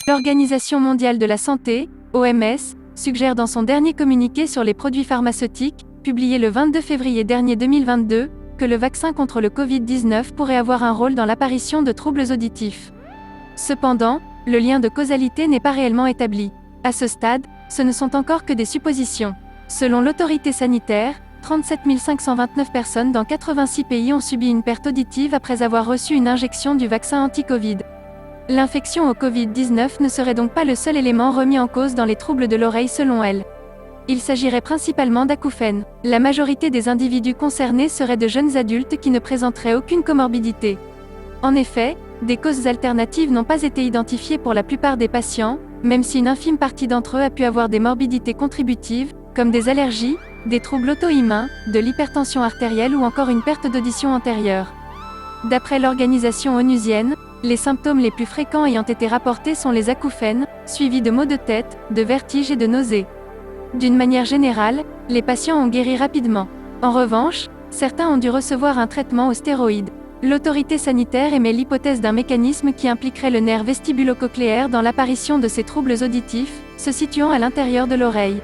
L'Organisation mondiale de la santé, OMS, suggère dans son dernier communiqué sur les produits pharmaceutiques, publié le 22 février dernier 2022, que le vaccin contre le Covid-19 pourrait avoir un rôle dans l'apparition de troubles auditifs. Cependant, le lien de causalité n'est pas réellement établi. À ce stade, ce ne sont encore que des suppositions. Selon l'autorité sanitaire, 37 529 personnes dans 86 pays ont subi une perte auditive après avoir reçu une injection du vaccin anti-Covid. L'infection au Covid-19 ne serait donc pas le seul élément remis en cause dans les troubles de l'oreille selon elle. Il s'agirait principalement d'acouphènes. La majorité des individus concernés seraient de jeunes adultes qui ne présenteraient aucune comorbidité. En effet, des causes alternatives n'ont pas été identifiées pour la plupart des patients, même si une infime partie d'entre eux a pu avoir des morbidités contributives, comme des allergies, des troubles auto-immuns, de l'hypertension artérielle ou encore une perte d'audition antérieure. D'après l'organisation onusienne, les symptômes les plus fréquents ayant été rapportés sont les acouphènes, suivis de maux de tête, de vertiges et de nausées. D'une manière générale, les patients ont guéri rapidement. En revanche, certains ont dû recevoir un traitement aux stéroïdes. L'autorité sanitaire émet l'hypothèse d'un mécanisme qui impliquerait le nerf vestibulo-cochléaire dans l'apparition de ces troubles auditifs, se situant à l'intérieur de l'oreille.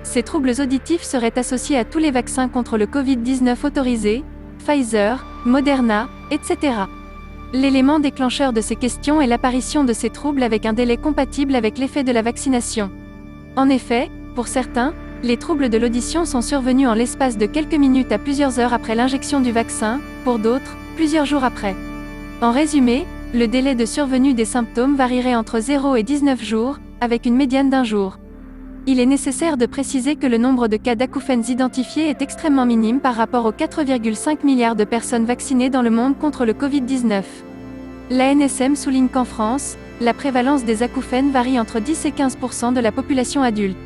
Ces troubles auditifs seraient associés à tous les vaccins contre le Covid-19 autorisés, Pfizer, Moderna, etc. L'élément déclencheur de ces questions est l'apparition de ces troubles avec un délai compatible avec l'effet de la vaccination. En effet, pour certains, les troubles de l'audition sont survenus en l'espace de quelques minutes à plusieurs heures après l'injection du vaccin, pour d'autres, plusieurs jours après. En résumé, le délai de survenue des symptômes varierait entre 0 et 19 jours, avec une médiane d'1 jour. Il est nécessaire de préciser que le nombre de cas d'acouphènes identifiés est extrêmement minime par rapport aux 4,5 milliards de personnes vaccinées dans le monde contre le Covid-19. L'ANSM souligne qu'en France, la prévalence des acouphènes varie entre 10 et 15% de la population adulte.